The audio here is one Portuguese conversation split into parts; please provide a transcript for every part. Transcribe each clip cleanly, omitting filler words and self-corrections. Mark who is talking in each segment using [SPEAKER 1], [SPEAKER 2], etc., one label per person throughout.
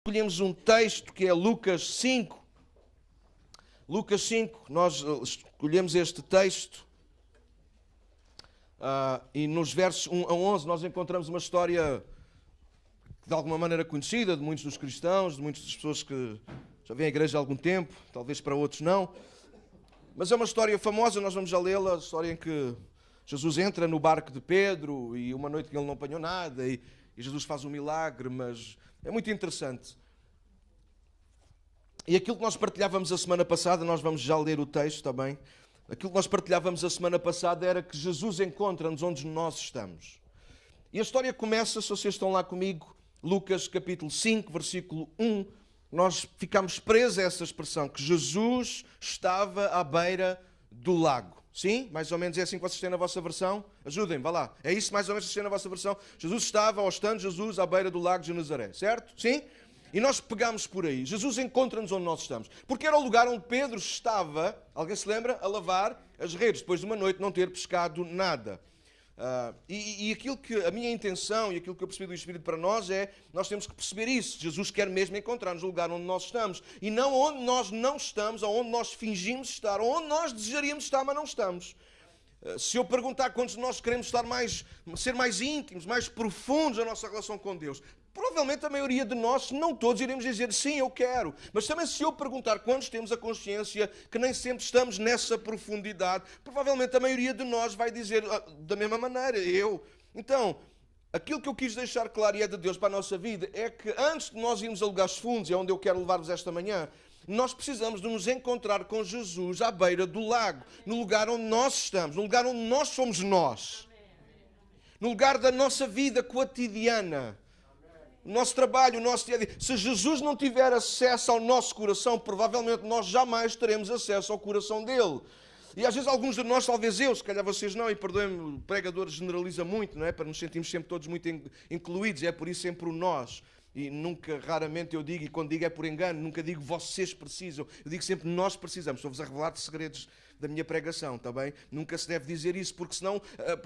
[SPEAKER 1] Escolhemos um texto que é Lucas 5. Lucas 5, nós escolhemos este texto e nos versos 1 a 11 nós encontramos uma história de alguma maneira conhecida de muitos dos cristãos, de muitas das pessoas que já vêm à igreja há algum tempo, talvez para outros não. Mas é uma história famosa, nós vamos já lê-la, a história em que Jesus entra no barco de Pedro e uma noite que ele não apanhou nada e Jesus faz um milagre, mas é muito interessante. E aquilo que nós partilhávamos a semana passada, nós vamos já ler o texto também, aquilo que nós partilhávamos a semana passada era que Jesus encontra-nos onde nós estamos. E a história começa, se vocês estão lá comigo, Lucas capítulo 5, versículo 1, nós ficamos presos a essa expressão, que Jesus estava à beira do lago. Sim? Mais ou menos é assim que vocês têm na vossa versão? Ajudem-me, vá lá. É isso mais ou menos que vocês têm na vossa versão? Jesus estava, ou estando Jesus, à beira do lago de Genezaré, certo? Sim? E nós pegamos por aí. Jesus encontra-nos onde nós estamos. Porque era o lugar onde Pedro estava, alguém se lembra? A lavar as redes, depois de uma noite não ter pescado nada. E aquilo que a minha intenção e aquilo que eu percebi do Espírito para nós é, nós temos que perceber isso. Jesus quer mesmo encontrar-nos no lugar onde nós estamos. E não onde nós não estamos, ou onde nós fingimos estar, ou onde nós desejaríamos estar, mas não estamos. Se eu perguntar quantos de nós queremos ser mais íntimos, mais profundos na nossa relação com Deus, provavelmente a maioria de nós, se não todos, iremos dizer sim, eu quero. Mas também se eu perguntar quantos temos a consciência que nem sempre estamos nessa profundidade, provavelmente a maioria de nós vai dizer da mesma maneira, eu. Então, aquilo que eu quis deixar claro e é de Deus para a nossa vida é que antes de nós irmos a lugares fundos, e é onde eu quero levar-vos esta manhã, nós precisamos de nos encontrar com Jesus à beira do lago, no lugar onde nós estamos, no lugar onde nós somos nós, no lugar da nossa vida cotidiana, o nosso trabalho, o nosso dia-a-dia. Se Jesus não tiver acesso ao nosso coração, provavelmente nós jamais teremos acesso ao coração dele. E às vezes alguns de nós, talvez eu, se calhar vocês não, e perdoem-me, o pregador generaliza muito, não é? Para nos sentirmos sempre todos muito incluídos, é por isso sempre o nós. E nunca, raramente eu digo, e quando digo é por engano, nunca digo vocês precisam, eu digo sempre nós precisamos. Estou-vos a revelar segredos da minha pregação, está bem? Nunca se deve dizer isso, porque senão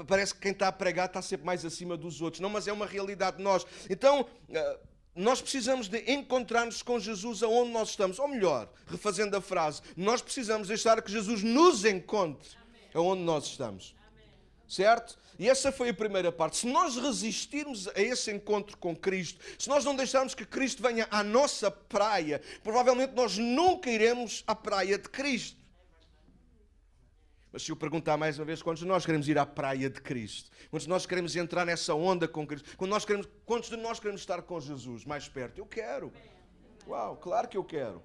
[SPEAKER 1] parece que quem está a pregar está sempre mais acima dos outros. Não, mas é uma realidade de nós. Então, nós precisamos de encontrar-nos com Jesus aonde nós estamos. Ou melhor, refazendo a frase, nós precisamos deixar que Jesus nos encontre aonde nós estamos. Certo? E essa foi a primeira parte. Se nós resistirmos a esse encontro com Cristo, se nós não deixarmos que Cristo venha à nossa praia, provavelmente nós nunca iremos à praia de Cristo. Mas se eu perguntar mais uma vez, quantos de nós queremos ir à praia de Cristo? Quantos de nós queremos entrar nessa onda com Cristo? Quantos de nós queremos estar com Jesus mais perto? Eu quero. Uau, claro que eu quero.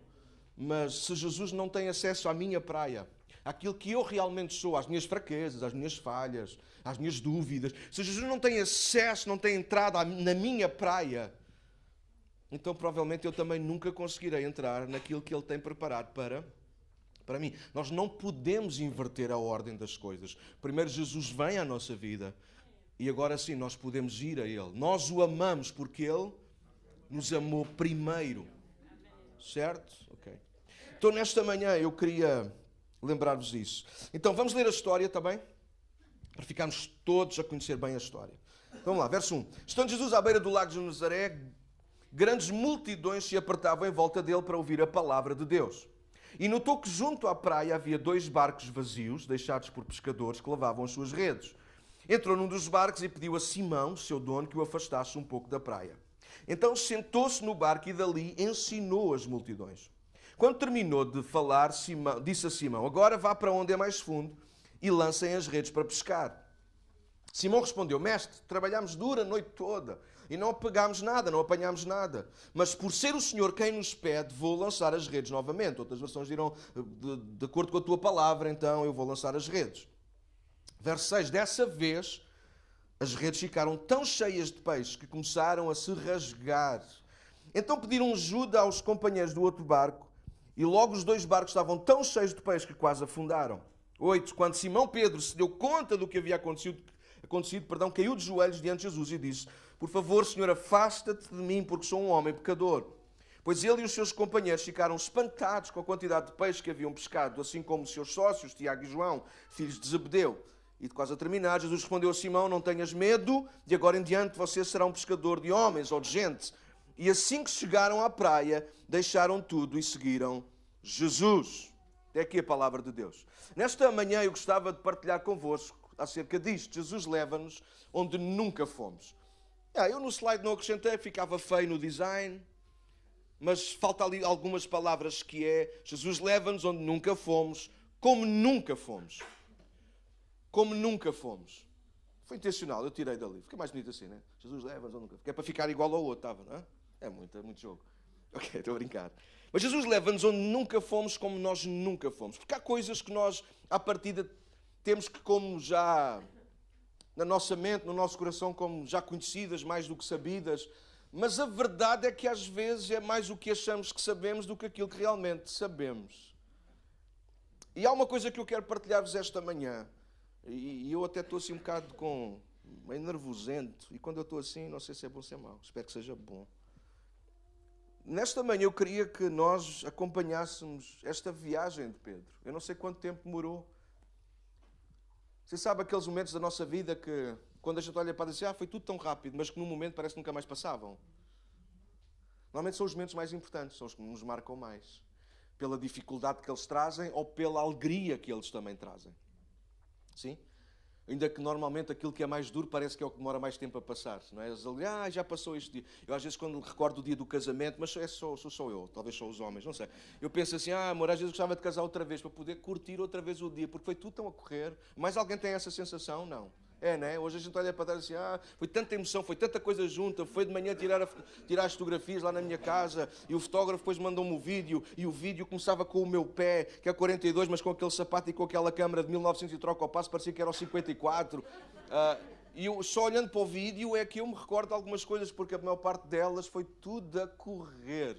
[SPEAKER 1] Mas se Jesus não tem acesso à minha praia, àquilo que eu realmente sou, às minhas fraquezas, às minhas falhas, às minhas dúvidas, se Jesus não tem acesso, não tem entrada na minha praia, então provavelmente eu também nunca conseguirei entrar naquilo que Ele tem preparado para mim. Nós não podemos inverter a ordem das coisas. Primeiro Jesus vem à nossa vida e agora sim nós podemos ir a Ele. Nós o amamos porque Ele nos amou primeiro. Certo? Ok. Então nesta manhã eu queria lembrar-vos disso. Então vamos ler a história também, para ficarmos todos a conhecer bem a história. Vamos lá, verso 1. Estando Jesus à beira do lago de Genezaré, grandes multidões se apertavam em volta dele para ouvir a palavra de Deus. E notou que junto à praia havia 2 barcos vazios, deixados por pescadores que lavavam as suas redes. Entrou num dos barcos e pediu a Simão, seu dono, que o afastasse um pouco da praia. Então sentou-se no barco e dali ensinou as multidões. Quando terminou de falar, disse a Simão, agora vá para onde é mais fundo e lancem as redes para pescar. Simão respondeu, mestre, trabalhámos dura a noite toda e não pegámos nada, não apanhámos nada. Mas por ser o Senhor quem nos pede, vou lançar as redes novamente. Outras versões dirão, de acordo com a tua palavra, então eu vou lançar as redes. Verso 6, dessa vez as redes ficaram tão cheias de peixes que começaram a se rasgar. Então pediram ajuda aos companheiros do outro barco, e logo os 2 barcos estavam tão cheios de peixe que quase afundaram. 8. Quando Simão Pedro se deu conta do que havia acontecido, caiu de joelhos diante de Jesus e disse, por favor, Senhor, afasta-te de mim, porque sou um homem pecador. Pois ele e os seus companheiros ficaram espantados com a quantidade de peixe que haviam pescado, assim como os seus sócios, Tiago e João, filhos de Zebedeu. E de quase a terminar, Jesus respondeu a Simão, não tenhas medo, de agora em diante você será um pescador de homens ou de gente. E assim que chegaram à praia, deixaram tudo e seguiram Jesus. É aqui a palavra de Deus. Nesta manhã eu gostava de partilhar convosco acerca disto. Jesus leva-nos onde nunca fomos. Eu no slide não acrescentei, ficava feio no design, mas falta ali algumas palavras que é: Jesus leva-nos onde nunca fomos, como nunca fomos. Como nunca fomos. Foi intencional, eu tirei dali. Fica mais bonito assim, né? Jesus leva-nos onde nunca fomos. Que é para ficar igual ao outro, estava, não é? É muito jogo. Ok, estou a brincar. Mas Jesus leva-nos onde nunca fomos, como nós nunca fomos. Porque há coisas que nós, à partida, temos que, como já na nossa mente, no nosso coração, como já conhecidas, mais do que sabidas. Mas a verdade é que às vezes é mais o que achamos que sabemos do que aquilo que realmente sabemos. E há uma coisa que eu quero partilhar-vos esta manhã. E eu até estou assim um bocado meio nervosento. E quando eu estou assim, não sei se é bom ou se é mau. Espero que seja bom. Nesta manhã eu queria que nós acompanhássemos esta viagem de Pedro. Eu não sei quanto tempo demorou. Você sabe aqueles momentos da nossa vida que, quando a gente olha para dizer, foi tudo tão rápido, mas que num momento parece que nunca mais passavam. Normalmente são os momentos mais importantes, são os que nos marcam mais. Pela dificuldade que eles trazem ou pela alegria que eles também trazem. Sim? Ainda que normalmente aquilo que é mais duro parece que é o que demora mais tempo a passar. Não é? Já passou este dia. Eu às vezes quando recordo o dia do casamento, mas sou eu, talvez só os homens, não sei. Eu penso assim, amor, às vezes gostava de casar outra vez para poder curtir outra vez o dia, porque foi tudo tão a correr. Mais alguém tem essa sensação? Não. É, não é? Hoje a gente olha para trás assim, foi tanta emoção, foi tanta coisa junta, foi de manhã tirar as fotografias lá na minha casa, e o fotógrafo depois mandou-me o vídeo, e o vídeo começava com o meu pé, que é 42, mas com aquele sapato e com aquela câmara de 1900 e troca ao passo, parecia que era o 54. E eu, só olhando para o vídeo é que eu me recordo de algumas coisas, porque a maior parte delas foi tudo a correr.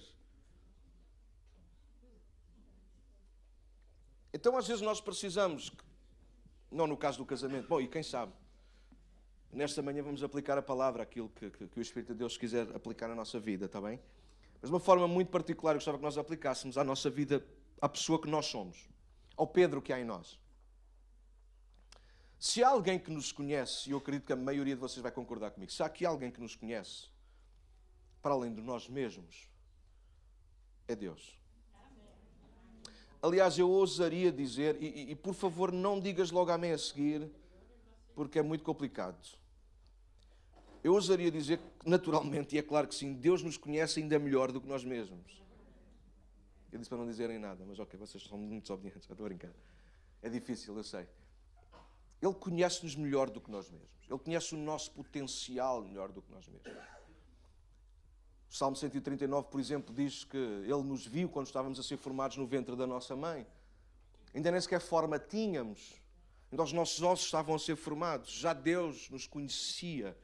[SPEAKER 1] Então às vezes nós precisamos, não no caso do casamento, bom, e quem sabe, nesta manhã vamos aplicar a palavra, aquilo que o Espírito de Deus quiser aplicar na nossa vida, está bem? Mas de uma forma muito particular, eu gostava que nós aplicássemos à nossa vida, à pessoa que nós somos, ao Pedro que há em nós. Se há alguém que nos conhece, e eu acredito que a maioria de vocês vai concordar comigo, se há aqui alguém que nos conhece, para além de nós mesmos, é Deus. Aliás, eu ousaria dizer, e por favor não digas logo amém a seguir, porque é muito complicado. Eu ousaria dizer que, naturalmente, e é claro que sim, Deus nos conhece ainda melhor do que nós mesmos. Eu disse para não dizerem nada, mas ok, vocês são muito desobedientes, estou a brincar. É difícil, eu sei. Ele conhece-nos melhor do que nós mesmos. Ele conhece o nosso potencial melhor do que nós mesmos. O Salmo 139, por exemplo, diz que Ele nos viu quando estávamos a ser formados no ventre da nossa mãe. Ainda nem sequer forma tínhamos. Então os nossos ossos estavam a ser formados. Já Deus nos conhecia.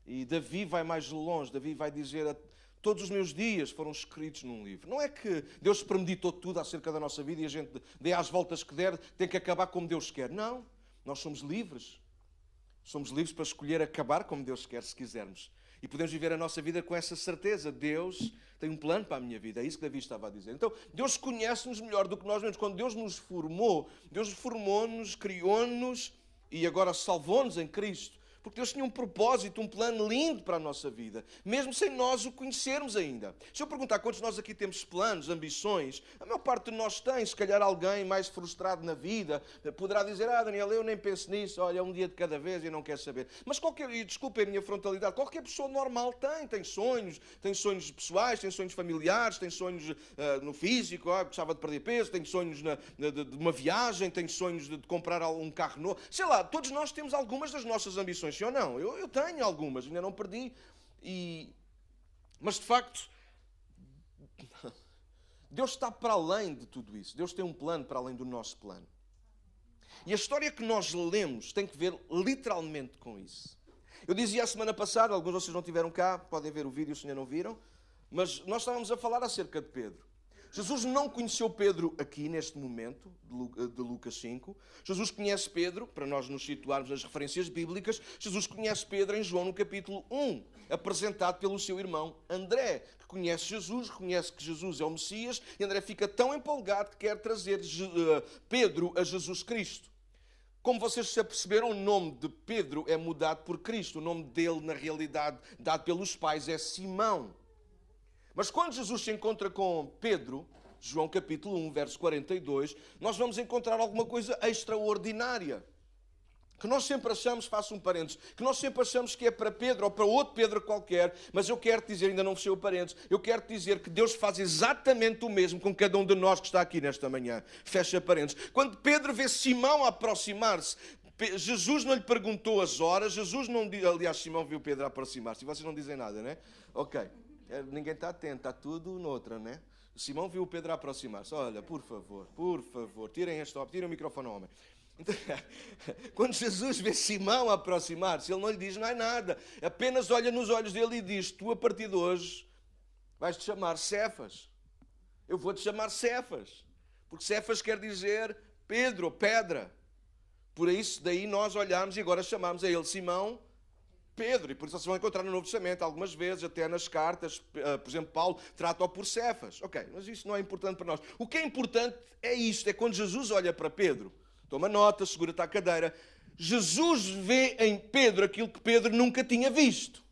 [SPEAKER 1] E Davi vai mais longe. Davi vai dizer, todos os meus dias foram escritos num livro. Não é que Deus premeditou tudo acerca da nossa vida e a gente dê às voltas que der, tem que acabar como Deus quer. Não. Nós somos livres. Somos livres para escolher acabar como Deus quer, se quisermos. E podemos viver a nossa vida com essa certeza. Deus tem um plano para a minha vida. É isso que Davi estava a dizer. Então, Deus conhece-nos melhor do que nós mesmos. Quando Deus nos formou-nos, criou-nos e agora salvou-nos em Cristo. Porque Deus tinha um propósito, um plano lindo para a nossa vida, mesmo sem nós o conhecermos ainda. Se eu perguntar quantos de nós aqui temos planos, ambições, a maior parte de nós tem. Se calhar alguém mais frustrado na vida poderá dizer, Daniel, eu nem penso nisso, olha, um dia de cada vez e não quero saber. Mas e desculpem a minha frontalidade, qualquer pessoa normal tem sonhos pessoais, tem sonhos familiares, tem sonhos no físico, gostava de perder peso, tem sonhos de uma viagem, tem sonhos de comprar um carro novo. Sei lá, todos nós temos algumas das nossas ambições. Sim ou não? Eu tenho algumas, ainda não perdi. Mas de facto, Deus está para além de tudo isso. Deus tem um plano para além do nosso plano. E a história que nós lemos tem que ver literalmente com isso. Eu dizia a semana passada, alguns de vocês não estiveram cá, podem ver o vídeo se ainda não viram, mas nós estávamos a falar acerca de Pedro. Jesus não conheceu Pedro aqui, neste momento, de Lucas 5. Jesus conhece Pedro, para nós nos situarmos nas referências bíblicas, Jesus conhece Pedro em João no capítulo 1, apresentado pelo seu irmão André, que conhece Jesus, reconhece que Jesus é o Messias, e André fica tão empolgado que quer trazer Pedro a Jesus Cristo. Como vocês se aperceberam, o nome de Pedro é mudado por Cristo. O nome dele, na realidade, dado pelos pais, é Simão. Mas quando Jesus se encontra com Pedro, João capítulo 1, verso 42, nós vamos encontrar alguma coisa extraordinária. Que nós sempre achamos, faço um parênteses, que nós sempre achamos que é para Pedro ou para outro Pedro qualquer, mas eu quero te dizer, ainda não fechei o parênteses, eu quero te dizer que Deus faz exatamente o mesmo com cada um de nós que está aqui nesta manhã. Fecha parênteses. Quando Pedro vê Simão aproximar-se, Jesus não lhe perguntou as horas, Jesus não disse, aliás, Simão viu Pedro aproximar-se, e vocês não dizem nada, não é? Ok, ninguém está atento, está tudo noutra, não é? Simão viu Pedro aproximar-se. Olha, por favor, tirem o microfone ao homem. Então, quando Jesus vê Simão aproximar-se, ele não lhe diz nada, apenas olha nos olhos dele e diz: tu a partir de hoje vais-te chamar Cefas. Eu vou-te chamar Cefas, porque Cefas quer dizer Pedro ou pedra. Por isso, daí nós olhamos e agora chamamos a ele Simão Pedro, e por isso vocês vão encontrar no Novo Testamento algumas vezes, até nas cartas, por exemplo, Paulo trata-o por Cefas. Ok, mas isso não é importante para nós. O que é importante é isto, é quando Jesus olha para Pedro, toma nota, segura-te à cadeira, Jesus vê em Pedro aquilo que Pedro nunca tinha visto.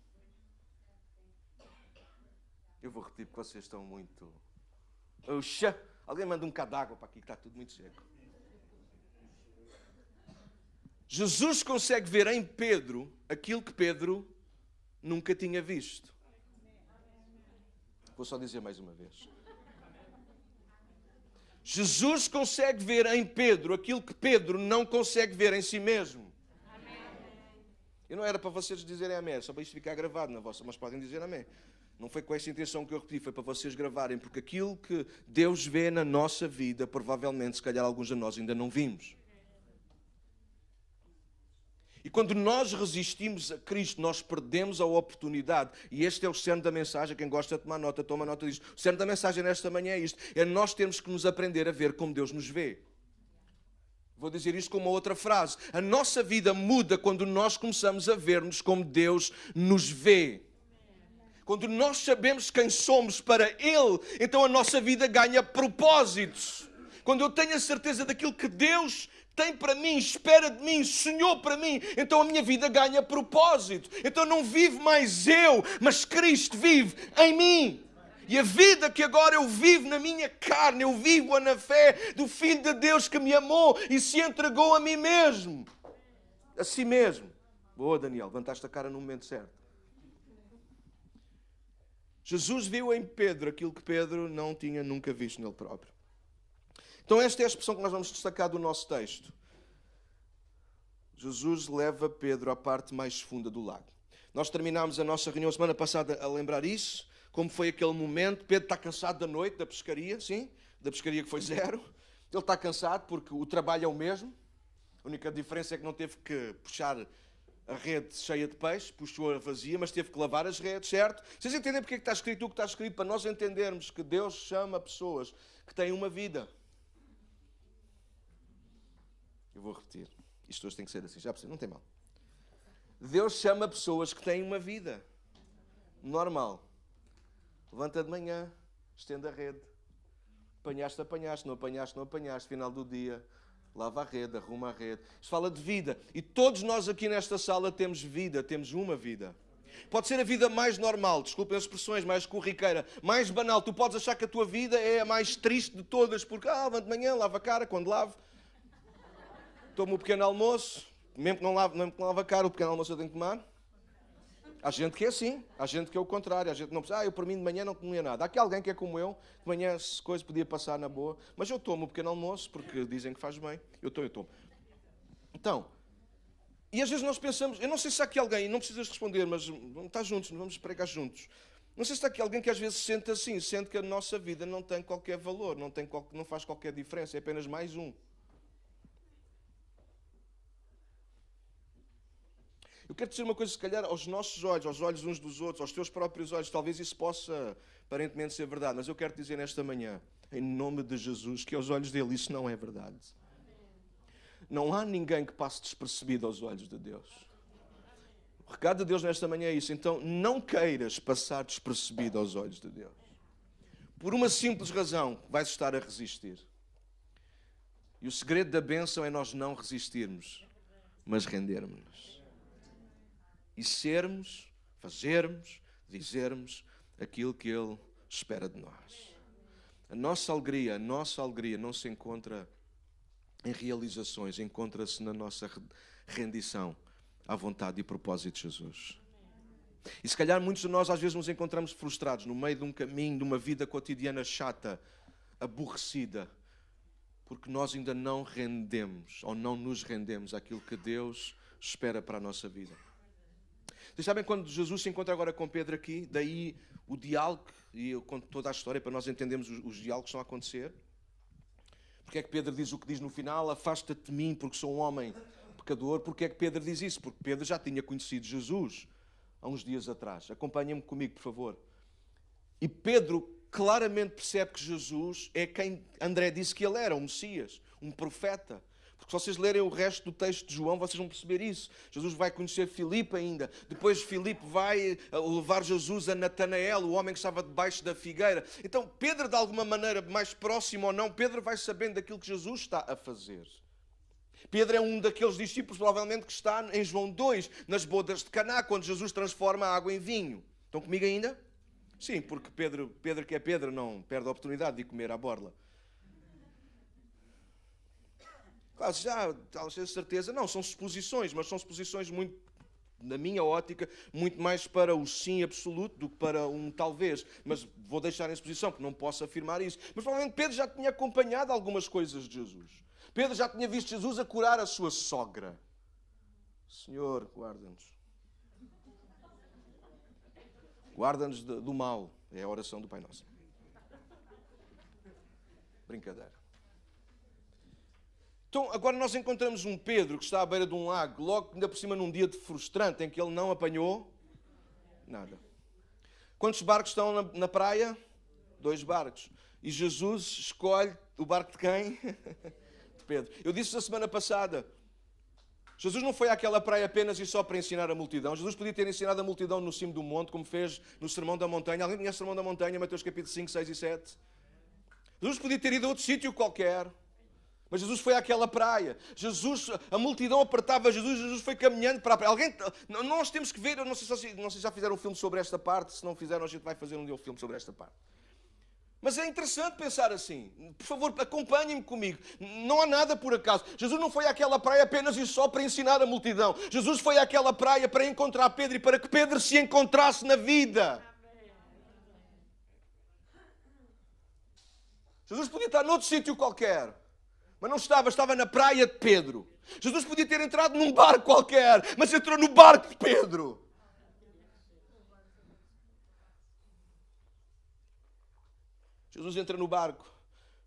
[SPEAKER 1] Eu vou repetir porque vocês estão muito... Oxa! Alguém manda um bocado de água para aqui que está tudo muito seco. Jesus consegue ver em Pedro aquilo que Pedro nunca tinha visto. Vou só dizer mais uma vez. Jesus consegue ver em Pedro aquilo que Pedro não consegue ver em si mesmo. E não era para vocês dizerem amém, só para isto ficar gravado na vossa, mas podem dizer amém. Não foi com essa intenção que eu repeti, foi para vocês gravarem, porque aquilo que Deus vê na nossa vida, provavelmente, se calhar alguns de nós ainda não vimos. E quando nós resistimos a Cristo, nós perdemos a oportunidade. E este é o cerne da mensagem. Quem gosta de tomar nota, toma nota disto. O cerne da mensagem nesta manhã é isto. É nós termos que nos aprender a ver como Deus nos vê. Vou dizer isto com uma outra frase. A nossa vida muda quando nós começamos a ver-nos como Deus nos vê. Quando nós sabemos quem somos para Ele, então a nossa vida ganha propósitos. Quando eu tenho a certeza daquilo que Deus tem para mim, espera de mim, sonhou para mim, então a minha vida ganha propósito. Então não vivo mais eu, mas Cristo vive em mim. E a vida que agora eu vivo na minha carne, eu vivo-a na fé do Filho de Deus que me amou e se entregou a mim mesmo. A si mesmo. Boa, Daniel, levantaste a cara no momento certo. Jesus viu em Pedro aquilo que Pedro não tinha nunca visto nele próprio. Então esta é a expressão que nós vamos destacar do nosso texto. Jesus leva Pedro à parte mais funda do lago. Nós terminámos a nossa reunião semana passada a lembrar isso, como foi aquele momento. Pedro está cansado da noite, da pescaria, sim, da pescaria que foi 0. Ele está cansado porque o trabalho é o mesmo. A única diferença é que não teve que puxar a rede cheia de peixe, puxou-a vazia, mas teve que lavar as redes, certo? Vocês entendem porque é que está escrito o que está escrito? Para nós entendermos que Deus chama pessoas que têm uma vida. Eu vou repetir. Isto hoje tem que ser assim. Já percebi, não tem mal. Deus chama pessoas que têm uma vida normal. Levanta de manhã, estende a rede. Apanhaste, apanhaste, não apanhaste, não apanhaste. Final do dia, lava a rede, arruma a rede. Isto fala de vida. E todos nós aqui nesta sala temos vida, temos uma vida. Pode ser a vida mais normal, desculpem as expressões, mais corriqueira, mais banal. Tu podes achar que a tua vida é a mais triste de todas, porque levanto de manhã, lavo a cara, quando lavo. Tomo o pequeno almoço, mesmo que não lave a cara, o pequeno almoço eu tenho que tomar. Há gente que é assim, há gente que é o contrário, há gente que não precisa, eu por mim de manhã não comia nada. Há aqui alguém que é como eu, de manhã as coisas podia passar na boa, mas eu tomo o pequeno almoço porque dizem que faz bem, eu tomo. Então, e às vezes nós pensamos, eu não sei se há aqui alguém, não precisas responder, mas vamos estar juntos, vamos pregar juntos. Não sei se há aqui alguém que às vezes se sente assim, sente que a nossa vida não tem qualquer valor, não faz qualquer diferença, é apenas mais um. Eu quero dizer uma coisa, se calhar, aos nossos olhos, aos olhos uns dos outros, aos teus próprios olhos, talvez isso possa aparentemente ser verdade, mas eu quero dizer nesta manhã, em nome de Jesus, que aos olhos dele isso não é verdade. Não há ninguém que passe despercebido aos olhos de Deus. O recado de Deus nesta manhã é isso. Então, não queiras passar despercebido aos olhos de Deus. Por uma simples razão, vais estar a resistir. E o segredo da bênção é nós não resistirmos, mas rendermos-nos. E sermos, fazermos, dizermos aquilo que Ele espera de nós. A nossa alegria não se encontra em realizações, encontra-se na nossa rendição à vontade e propósito de Jesus. E se calhar muitos de nós às vezes nos encontramos frustrados no meio de um caminho, de uma vida cotidiana chata, aborrecida, porque nós ainda não rendemos ou não nos rendemos àquilo que Deus espera para a nossa vida. Vocês sabem quando Jesus se encontra agora com Pedro aqui, daí o diálogo, e eu conto toda a história para nós entendermos os diálogos que estão a acontecer. Porque é que Pedro diz o que diz no final? Afasta-te de mim porque sou um homem pecador. Porque é que Pedro diz isso? Porque Pedro já tinha conhecido Jesus há uns dias atrás. Acompanhem-me comigo, por favor. E Pedro claramente percebe que Jesus é quem André disse que ele era, um Messias, um profeta. Porque se vocês lerem o resto do texto de João, vocês vão perceber isso. Jesus vai conhecer Filipe ainda. Depois Filipe vai levar Jesus a Natanael, o homem que estava debaixo da figueira. Então Pedro, de alguma maneira, mais próximo ou não, Pedro vai sabendo daquilo que Jesus está a fazer. Pedro é um daqueles discípulos, provavelmente, que está em João 2, nas bodas de Caná, quando Jesus transforma a água em vinho. Estão comigo ainda? Sim, porque Pedro que é Pedro, não perde a oportunidade de comer à borla. Claro, já, talvez certeza, não, são suposições, mas são suposições muito, na minha ótica, muito mais para o sim absoluto do que para um talvez. Mas vou deixar em exposição, porque não posso afirmar isso. Mas provavelmente Pedro já tinha acompanhado algumas coisas de Jesus. Pedro já tinha visto Jesus a curar a sua sogra. Senhor, guarda-nos. Guarda-nos do mal. É a oração do Pai Nosso. Brincadeira. Então, agora nós encontramos um Pedro que está à beira de um lago, logo ainda por cima num dia de frustrante, em que ele não apanhou nada. Quantos barcos estão na praia? 2 barcos. E Jesus escolhe o barco de quem? De Pedro. Eu disse na semana passada, Jesus não foi àquela praia apenas e só para ensinar a multidão. Jesus podia ter ensinado a multidão no cimo do monte, como fez no Sermão da Montanha. Alguém conhece o Sermão da Montanha, Mateus capítulo 5, 6 e 7? Jesus podia ter ido a outro sítio qualquer. Mas Jesus foi àquela praia. A multidão apertava Jesus foi caminhando para a praia. Nós temos que ver, eu não sei se já fizeram um filme sobre esta parte, se não fizeram a gente vai fazer um dia um filme sobre esta parte. Mas é interessante pensar assim. Por favor, acompanhem-me comigo. Não há nada por acaso. Jesus não foi àquela praia apenas e só para ensinar a multidão. Jesus foi àquela praia para encontrar Pedro e para que Pedro se encontrasse na vida. Jesus podia estar noutro sítio qualquer. Mas não estava na praia de Pedro. Jesus podia ter entrado num barco qualquer, mas entrou no barco de Pedro. Jesus entra no barco,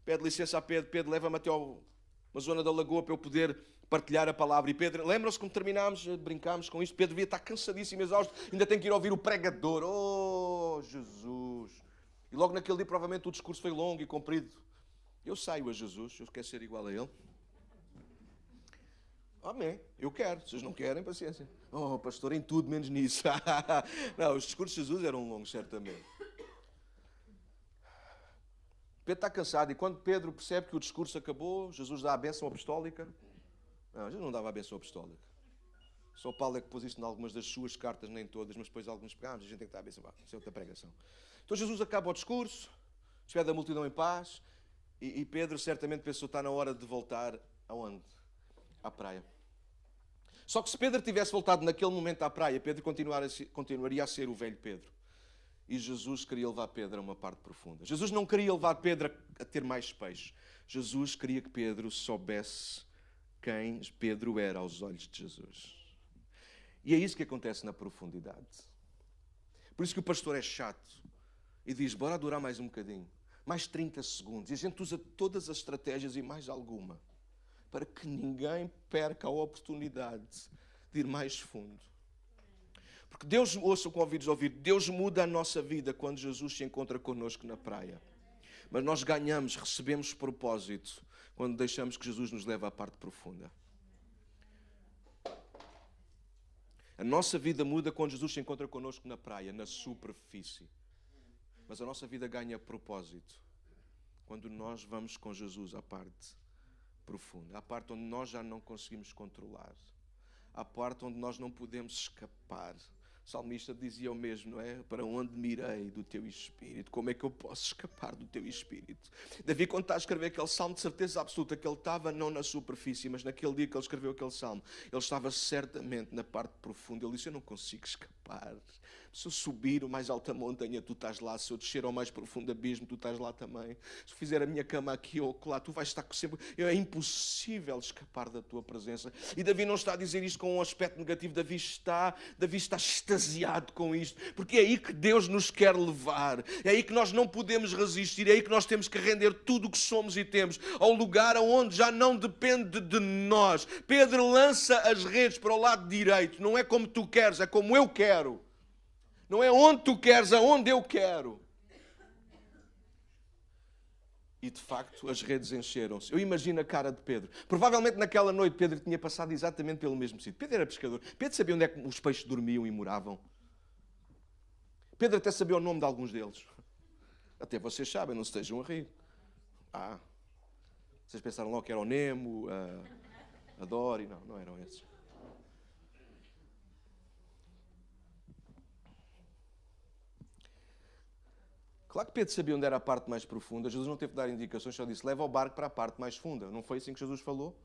[SPEAKER 1] pede licença a Pedro. Pedro, leva-me até uma zona da lagoa para eu poder partilhar a palavra. E Pedro, lembram-se como terminámos, brincámos com isto? Pedro devia estar cansadíssimo, exausto, ainda tem que ir ouvir o pregador. Oh, Jesus! E logo naquele dia, provavelmente, o discurso foi longo e comprido. Eu saio a Jesus, eu quero ser igual a Ele. Amém, eu quero. Vocês não querem, paciência. Oh, pastor, em tudo menos nisso. Não, os discursos de Jesus eram longos, certamente. Pedro está cansado e quando Pedro percebe que o discurso acabou, Jesus dá a bênção apostólica. Não, Jesus não dava a bênção apostólica. Só Paulo é que pôs isso em algumas das suas cartas, nem todas, mas depois alguns pegámos, a gente tem que dar a bênção. Isso é outra pregação. Então Jesus acaba o discurso, despede a multidão em paz. E Pedro certamente pensou, está na hora de voltar aonde? À praia. Só que se Pedro tivesse voltado naquele momento à praia, Pedro continuaria a ser o velho Pedro. E Jesus queria levar Pedro a uma parte profunda. Jesus não queria levar Pedro a ter mais peixe. Jesus queria que Pedro soubesse quem Pedro era aos olhos de Jesus. E é isso que acontece na profundidade. Por isso que o pastor é chato e diz, bora adorar mais um bocadinho. Mais 30 segundos. E a gente usa todas as estratégias e mais alguma para que ninguém perca a oportunidade de ir mais fundo. Porque Deus, ouçam com ouvidos ouvir, Deus muda a nossa vida quando Jesus se encontra connosco na praia. Mas nós ganhamos, recebemos propósito quando deixamos que Jesus nos leve à parte profunda. A nossa vida muda quando Jesus se encontra connosco na praia, na superfície. Mas a nossa vida ganha propósito quando nós vamos com Jesus à parte profunda, à parte onde nós já não conseguimos controlar, à parte onde nós não podemos escapar O salmista dizia o mesmo, não é? Para onde mirei do teu Espírito? Como é que eu posso escapar do teu Espírito? Davi, quando está a escrever aquele salmo, de certeza absoluta que ele estava não na superfície, mas naquele dia que ele escreveu aquele salmo, ele estava certamente na parte profunda. Ele disse, eu não consigo escapar. Se eu subir o mais alta montanha, tu estás lá. Se eu descer ao mais profundo abismo, tu estás lá também. Se eu fizer a minha cama aqui ou lá, tu vais estar sempre... É impossível escapar da tua presença. E Davi não está a dizer isto com um aspecto negativo. Davi está extasiado com isto. Porque é aí que Deus nos quer levar. É aí que nós não podemos resistir. É aí que nós temos que render tudo o que somos e temos ao lugar onde já não depende de nós. Pedro lança as redes para o lado direito. Não é como tu queres, é como eu quero. Não é onde tu queres, aonde eu quero. E de facto as redes encheram-se. Eu imagino a cara de Pedro. Provavelmente naquela noite Pedro tinha passado exatamente pelo mesmo sítio. Pedro era pescador. Pedro sabia onde é que os peixes dormiam e moravam. Pedro até sabia o nome de alguns deles. Até vocês sabem, não se estejam a rir. Vocês pensaram logo que era o Nemo, a Dory. Não eram esses. Claro que Pedro sabia onde era a parte mais profunda. Jesus não teve de dar indicações, só disse, leva o barco para a parte mais funda. Não foi assim que Jesus falou?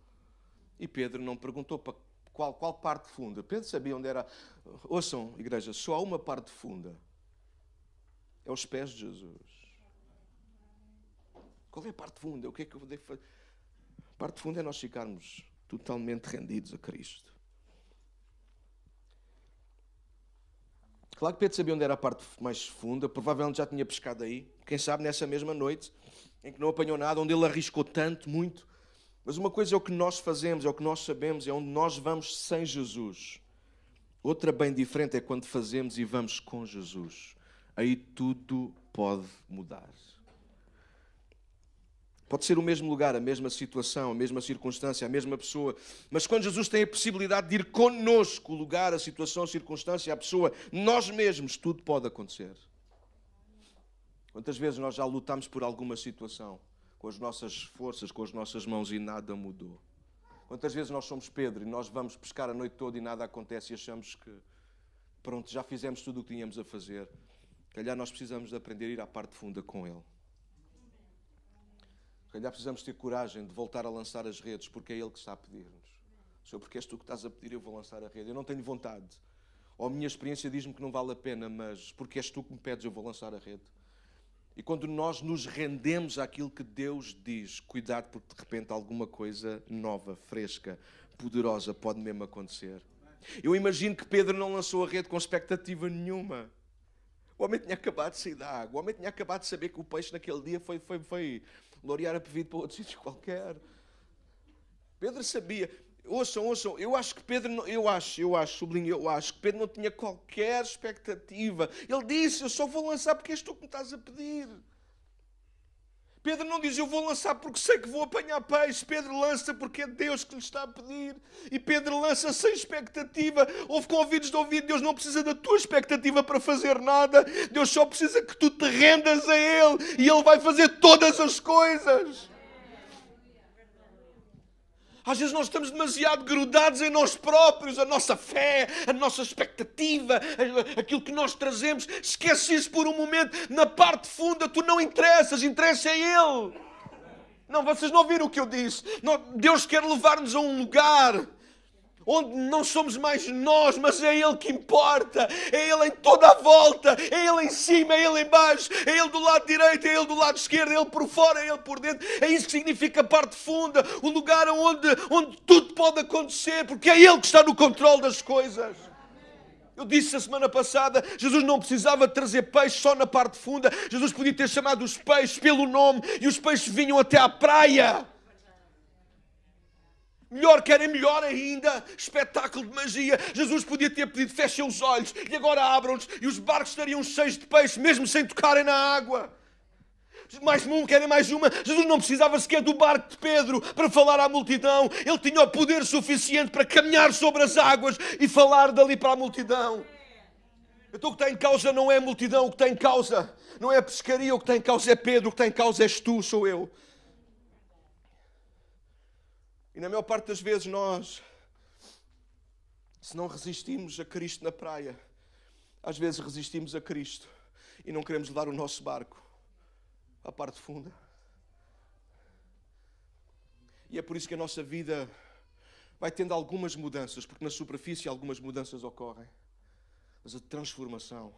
[SPEAKER 1] E Pedro não perguntou para qual parte funda. Pedro sabia onde era. Ouçam, igreja, só há uma parte funda. É os pés de Jesus. Qual é a parte funda? O que é que eu devo fazer? A parte funda é nós ficarmos totalmente rendidos a Cristo. Claro que Pedro sabia onde era a parte mais funda, provavelmente já tinha pescado aí, quem sabe nessa mesma noite, em que não apanhou nada, onde ele arriscou tanto, muito. Mas uma coisa é o que nós fazemos, é o que nós sabemos, é onde nós vamos sem Jesus. Outra bem diferente é quando fazemos e vamos com Jesus. Aí tudo pode mudar. Pode ser o mesmo lugar, a mesma situação, a mesma circunstância, a mesma pessoa. Mas quando Jesus tem a possibilidade de ir connosco, o lugar, a situação, a circunstância, a pessoa, nós mesmos, tudo pode acontecer. Quantas vezes nós já lutamos por alguma situação, com as nossas forças, com as nossas mãos e nada mudou? Quantas vezes nós somos Pedro e nós vamos pescar a noite toda e nada acontece e achamos que, pronto, já fizemos tudo o que tínhamos a fazer. Calhar nós precisamos de aprender a ir à parte funda com Ele. Calhar precisamos ter coragem de voltar a lançar as redes, porque é Ele que está a pedir-nos. Senhor, porque és tu que estás a pedir, eu vou lançar a rede. Eu não tenho vontade. Ou a minha experiência diz-me que não vale a pena, mas porque és tu que me pedes, eu vou lançar a rede. E quando nós nos rendemos àquilo que Deus diz, cuidado, porque de repente alguma coisa nova, fresca, poderosa pode mesmo acontecer. Eu imagino que Pedro não lançou a rede com expectativa nenhuma. O homem tinha acabado de sair da água. O homem tinha acabado de saber que o peixe naquele dia foi Loriar a pedido para outro sítio qualquer. Pedro sabia. Ouçam, eu acho que Pedro, sublinho, eu acho que Pedro não tinha qualquer expectativa. Ele disse, eu só vou lançar porque és tu que me estás a pedir. Pedro não diz, eu vou lançar porque sei que vou apanhar peixe. Pedro lança porque é Deus que lhe está a pedir. E Pedro lança sem expectativa. Houve convites de ouvido. Deus não precisa da tua expectativa para fazer nada. Deus só precisa que tu te rendas a Ele. E Ele vai fazer todas as coisas. Às vezes nós estamos demasiado grudados em nós próprios, a nossa fé, a nossa expectativa, aquilo que nós trazemos. Esquece isso por um momento. Na parte funda tu não interessas, interessa é Ele. Não, vocês não ouviram o que eu disse. Não, Deus quer levar-nos a um lugar onde não somos mais nós, mas é Ele que importa. É Ele em toda a volta. É Ele em cima, é Ele em baixo. É Ele do lado direito, é Ele do lado esquerdo. É Ele por fora, é Ele por dentro. É isso que significa a parte funda. O lugar onde tudo pode acontecer. Porque é Ele que está no controle das coisas. Eu disse a semana passada, Jesus não precisava trazer peixe só na parte funda. Jesus podia ter chamado os peixes pelo nome e os peixes vinham até à praia. Querem melhor ainda, espetáculo de magia. Jesus podia ter pedido, fechem os olhos e agora abram-nos e os barcos estariam cheios de peixe, mesmo sem tocarem na água. Mais um, querem mais uma. Jesus não precisava sequer do barco de Pedro para falar à multidão. Ele tinha o poder suficiente para caminhar sobre as águas e falar dali para a multidão. Então o que está em causa não é a multidão, o que está em causa não é a pescaria, o que está em causa é Pedro, o que está em causa és tu, sou eu. E na maior parte das vezes nós, se não resistimos a Cristo na praia, Às vezes resistimos a Cristo e não queremos levar o nosso barco à parte funda. E é por isso que a nossa vida vai tendo algumas mudanças, porque na superfície algumas mudanças ocorrem. Mas a transformação,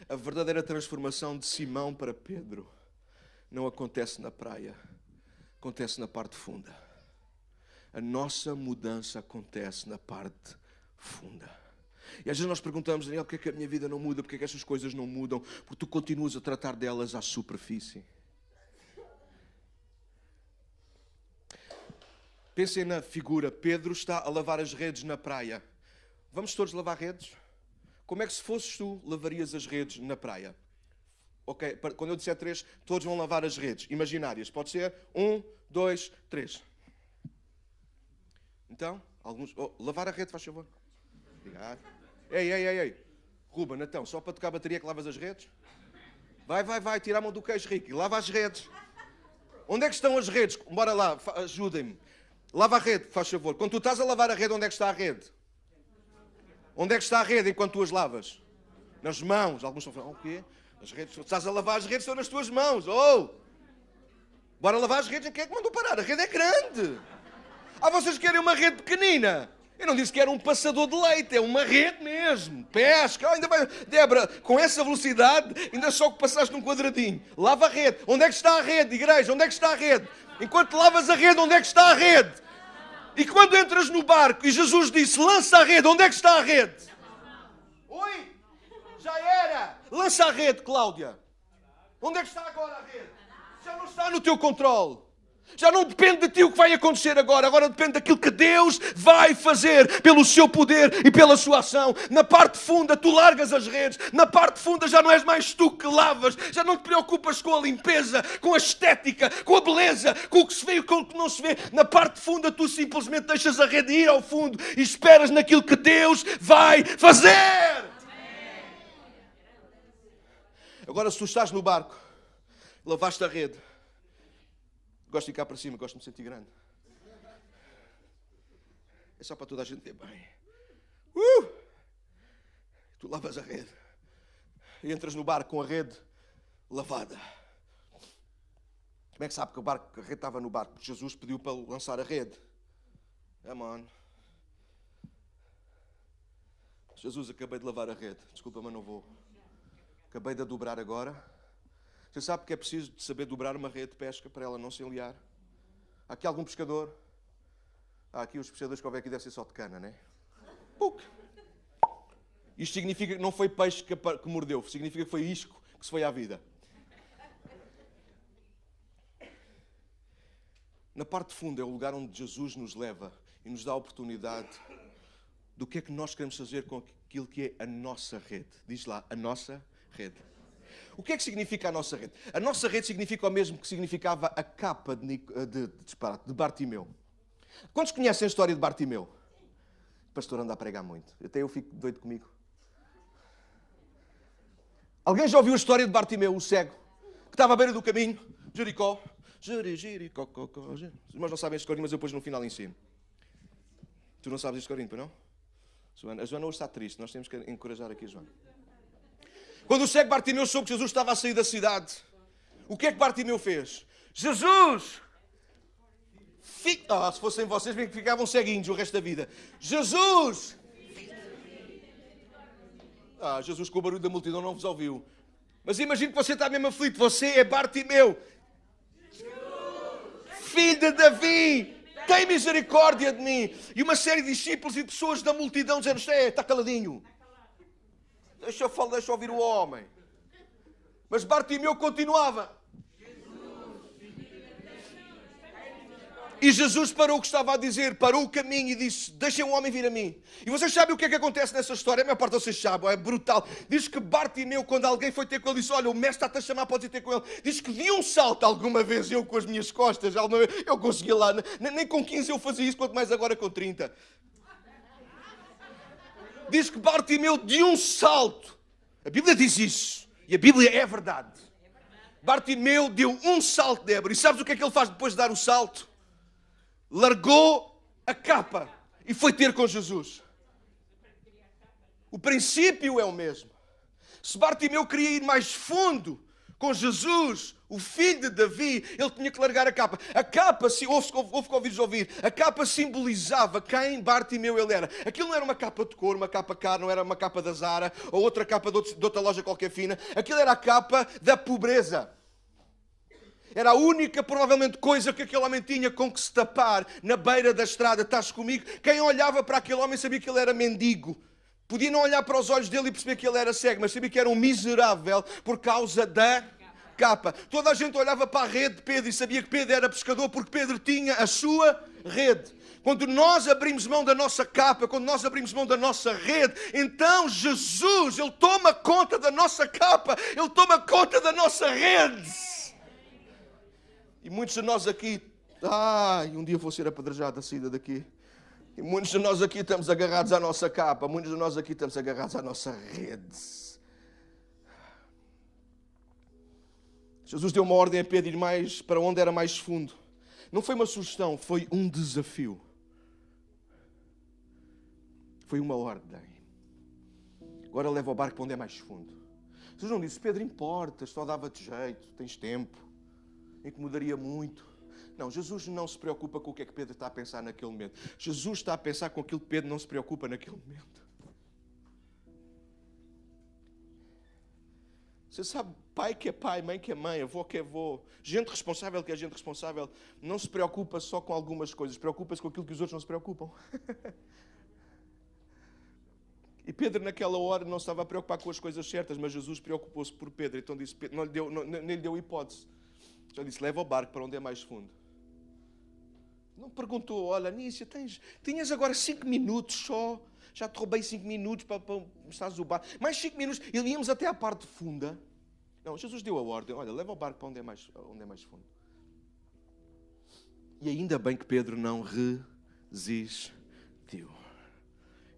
[SPEAKER 1] a verdadeira transformação de Simão para Pedro, não acontece na praia, acontece na parte funda. A nossa mudança acontece na parte funda. E às vezes nós perguntamos, Daniel, porque é que a minha vida não muda? Porque é que estas coisas não mudam? Porque tu continuas a tratar delas à superfície. Pensem na figura. Pedro está a lavar as redes na praia. Vamos todos lavar redes? Como é que se fosses tu, lavarias as redes na praia? Ok, quando eu disser 3, todos vão lavar as redes imaginárias. Pode ser 1, 2, 3. Então, alguns... lavar a rede, faz favor. Obrigado. Ei. Ruben, então, só para tocar a bateria que lavas as redes? Vai, tira a mão do queijo, Rico, e lava as redes. Onde é que estão as redes? Bora lá, ajudem-me. Lava a rede, faz favor. Quando tu estás a lavar a rede, onde é que está a rede? Onde é que está a rede enquanto tu as lavas? Nas mãos. Alguns estão falando, o quê? As redes, estás a lavar as redes, estão nas tuas mãos. Bora lavar as redes, quem é que mandou parar? A rede é grande. Vocês querem uma rede pequenina? Eu não disse que era um passador de leite, é uma rede mesmo. Pesca. Ainda vai... Débora, com essa velocidade, ainda só que passaste num quadradinho. Lava a rede. Onde é que está a rede, igreja? Onde é que está a rede? Enquanto lavas a rede, onde é que está a rede? E quando entras no barco e Jesus disse, lança a rede, onde é que está a rede? Oi, já era. Lança a rede, Cláudia. Onde é que está agora a rede? Já não está no teu controle. Já não depende de ti o que vai acontecer agora. Agora depende daquilo que Deus vai fazer pelo seu poder e pela sua ação. Na parte funda tu largas as redes. Na parte funda já não és mais tu que lavas. Já não te preocupas com a limpeza, com a estética, com a beleza, com o que se vê e com o que não se vê. Na parte funda tu simplesmente deixas a rede ir ao fundo e esperas naquilo que Deus vai fazer. Agora, se tu estás no barco, lavaste a rede. Gosto de ficar para cima, gosto de me sentir grande. É só para toda a gente ver bem. Tu lavas a rede. E entras no barco com a rede lavada. Como é que sabe que a rede estava no barco? Porque Jesus pediu para lançar a rede. Come on. Jesus, acabei de lavar a rede. Desculpa, mas não vou. Acabei de a dobrar agora. Você sabe que é preciso de saber dobrar uma rede de pesca para ela não se enliar? Há aqui algum pescador? Há aqui os pescadores que houver aqui deve ser só de cana, não é? Puc! Isto significa que não foi peixe que mordeu, significa que foi isco que se foi à vida. Na parte funda é o lugar onde Jesus nos leva e nos dá a oportunidade do que é que nós queremos fazer com aquilo que é a nossa rede. Diz lá, a nossa rede. O que é que significa a nossa rede? A nossa rede significa o mesmo que significava a capa de Bartimeu. Quantos conhecem a história de Bartimeu? O pastor anda a pregar muito. Até eu fico doido comigo. Alguém já ouviu a história de Bartimeu, o cego? Que estava à beira do caminho, Jericó. Jericó. Os irmãos não sabem este corinho, mas eu depois no final ensino. Tu não sabes este corinho, não? A Joana hoje está triste. Nós temos que encorajar aqui a Joana. Quando o cego Bartimeu soube que Jesus estava a sair da cidade, o que é que Bartimeu fez? Jesus! Se fossem vocês, bem que ficavam ceguinhos o resto da vida. Jesus! Jesus com o barulho da multidão não vos ouviu. Mas imagine que você está mesmo aflito. Você é Bartimeu. Filho de Davi! Tem misericórdia de mim! E uma série de discípulos e pessoas da multidão dizendo, está caladinho. Deixa eu ouvir o homem. Mas Bartimeu continuava. E Jesus parou o que estava a dizer, parou o caminho e disse, deixem o homem vir a mim. E vocês sabem o que é que acontece nessa história? A maior parte de vocês sabem, é brutal. Diz que Bartimeu, quando alguém foi ter com ele, disse, olha, o mestre está-te a chamar, podes ir ter com ele. Diz que de um salto, alguma vez, eu com as minhas costas, eu conseguia lá, nem com 15 eu fazia isso, quanto mais agora com 30. Diz que Bartimeu, de um salto, a Bíblia diz isso, e a Bíblia é verdade. Bartimeu deu um salto, Débora, e sabes o que é que ele faz depois de dar o salto? Largou a capa e foi ter com Jesus. O princípio é o mesmo. Se Bartimeu queria ir mais fundo com Jesus, o filho de Davi, ele tinha que largar a capa. A capa, houve que ouvir, a capa simbolizava quem Bartimeu ele era. Aquilo não era uma capa de couro, uma capa cara, não era uma capa da Zara ou outra capa de outra loja qualquer fina. Aquilo era a capa da pobreza. Era a única, provavelmente, coisa que aquele homem tinha com que se tapar na beira da estrada. Estás comigo? Quem olhava para aquele homem sabia que ele era mendigo. Podia não olhar para os olhos dele e perceber que ele era cego, mas sabia que era um miserável por causa da capa. Toda a gente olhava para a rede de Pedro e sabia que Pedro era pescador porque Pedro tinha a sua rede. Quando nós abrimos mão da nossa capa, quando nós abrimos mão da nossa rede, então Jesus, Ele toma conta da nossa capa, Ele toma conta da nossa rede. E muitos de nós aqui, um dia vou ser apedrejado a saída daqui. E muitos de nós aqui estamos agarrados à nossa capa, muitos de nós aqui estamos agarrados à nossa rede. Jesus deu uma ordem a Pedro ir mais para onde era mais fundo. Não foi uma sugestão, foi um desafio. Foi uma ordem. Agora leva o barco para onde é mais fundo. Jesus não disse, Pedro, importas, só dava-te jeito, tens tempo, incomodaria muito. Não, Jesus não se preocupa com o que é que Pedro está a pensar naquele momento. Jesus está a pensar com aquilo que Pedro não se preocupa naquele momento. Você sabe, pai que é pai, mãe que é mãe, avô que é avô, gente responsável que é gente responsável, não se preocupa só com algumas coisas, preocupa-se com aquilo que os outros não se preocupam. E Pedro naquela hora não estava a preocupar com as coisas certas, mas Jesus preocupou-se por Pedro, então disse, Pedro, nem lhe deu hipótese. Já disse, leva o barco para onde é mais fundo. Não perguntou, olha, Nícia, tinhas agora 5 minutos só, já te roubei 5 minutos para começares o barco, mais 5 minutos, e íamos até à parte funda. Não, Jesus deu a ordem, olha, leva o barco para onde é mais fundo. E ainda bem que Pedro não resistiu.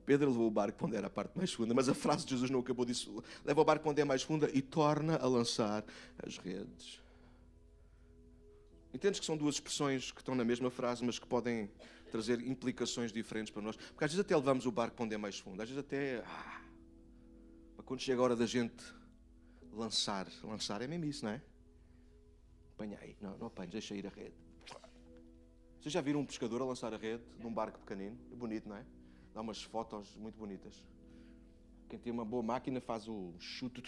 [SPEAKER 1] Pedro levou o barco para onde era a parte mais funda, mas a frase de Jesus não acabou disso. Leva o barco para onde é mais funda e torna a lançar as redes. Entendes que são duas expressões que estão na mesma frase, mas que podem trazer implicações diferentes para nós? Porque às vezes até levamos o barco para onde é mais fundo. Às vezes até... quando chega a hora da gente lançar é mesmo isso, não é? Apanha aí. Não apanhes, deixa ir a rede. Vocês já viram um pescador a lançar a rede num barco pequenino? É bonito, não é? Dá umas fotos muito bonitas. Quem tem uma boa máquina faz o chute.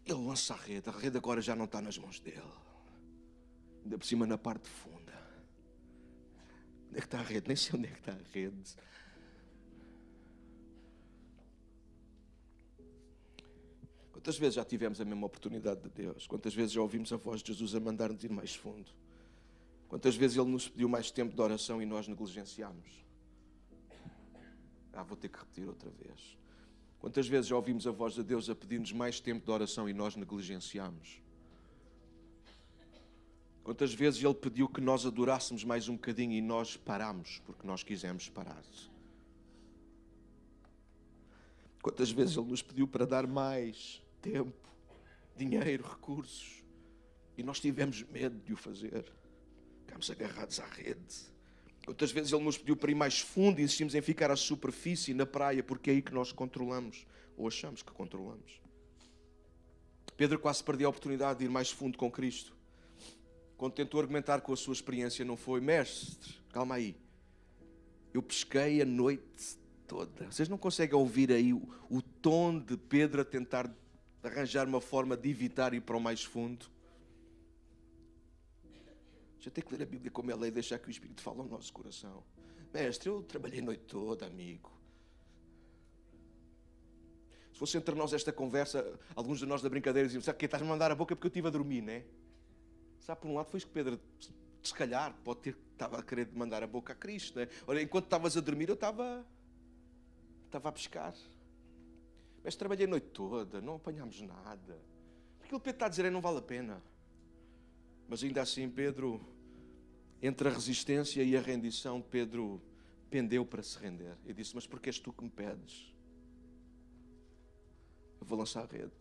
[SPEAKER 1] Ele lança a rede agora já não está nas mãos dele. Ainda por cima na parte funda. Onde é que está a rede? Nem sei onde é que está a rede. Quantas vezes já tivemos a mesma oportunidade de Deus? Quantas vezes já ouvimos a voz de Jesus a mandar-nos ir mais fundo? Quantas vezes Ele nos pediu mais tempo de oração e nós negligenciámos? Vou ter que repetir outra vez. Quantas vezes já ouvimos a voz de Deus a pedir-nos mais tempo de oração e nós negligenciámos? Quantas vezes Ele pediu que nós adorássemos mais um bocadinho e nós parámos porque nós quisemos parar? Quantas vezes Ele nos pediu para dar mais tempo, dinheiro, recursos e nós tivemos medo de o fazer? Ficámos agarrados à rede. Quantas vezes Ele nos pediu para ir mais fundo e insistimos em ficar à superfície, na praia, porque é aí que nós controlamos, ou achamos que controlamos. Pedro quase perdeu a oportunidade de ir mais fundo com Cristo. Quando tentou argumentar com a sua experiência, não foi, mestre, calma aí, eu pesquei a noite toda. Vocês não conseguem ouvir aí o tom de Pedro a tentar arranjar uma forma de evitar ir para o mais fundo? Já tem que ler a Bíblia como ela é e deixar que o Espírito fale ao nosso coração. Mestre, eu trabalhei a noite toda, amigo. Se fosse entre nós esta conversa, alguns de nós da brincadeira diziam, sabe que estás-me a mandar a boca porque eu estive a dormir, não é? Sabe, por um lado foi isso que Pedro, se calhar, estava a querer mandar a boca a Cristo, não é? Olha, enquanto estavas a dormir, eu estava a pescar. Mas trabalhei a noite toda, não apanhámos nada. Aquilo que Pedro está a dizer não vale a pena. Mas ainda assim, Pedro, entre a resistência e a rendição, Pedro pendeu para se render. E disse, mas porquê és tu que me pedes? Eu vou lançar a rede.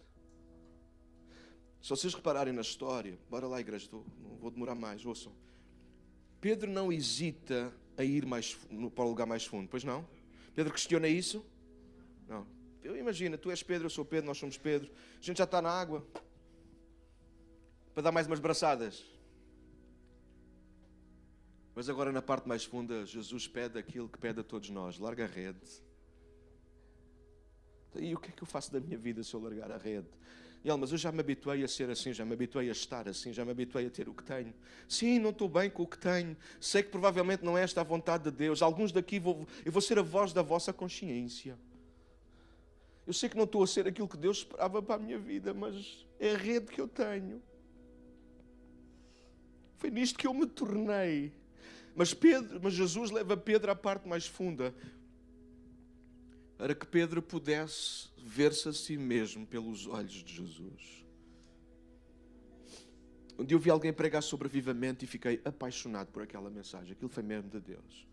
[SPEAKER 1] Se vocês repararem na história, bora lá, igreja, não vou demorar mais, ouçam. Pedro não hesita a ir para o lugar mais fundo, pois não? Pedro questiona isso? Não. Imagina, tu és Pedro, eu sou Pedro, nós somos Pedro. A gente já está na água. Para dar mais umas braçadas. Mas agora na parte mais funda, Jesus pede aquilo que pede a todos nós. Larga a rede. E o que é que eu faço da minha vida se eu largar a rede? E ele, mas eu já me habituei a ser assim, já me habituei a estar assim, já me habituei a ter o que tenho. Sim, não estou bem com o que tenho. Sei que provavelmente não é esta a vontade de Deus. Alguns daqui, eu vou ser a voz da vossa consciência. Eu sei que não estou a ser aquilo que Deus esperava para a minha vida, mas é a rede que eu tenho. Foi nisto que eu me tornei. Mas Jesus leva Pedro à parte mais funda, para que Pedro pudesse ver-se a si mesmo pelos olhos de Jesus. Um dia eu vi alguém pregar sobre avivamento e fiquei apaixonado por aquela mensagem. Aquilo foi mesmo de Deus.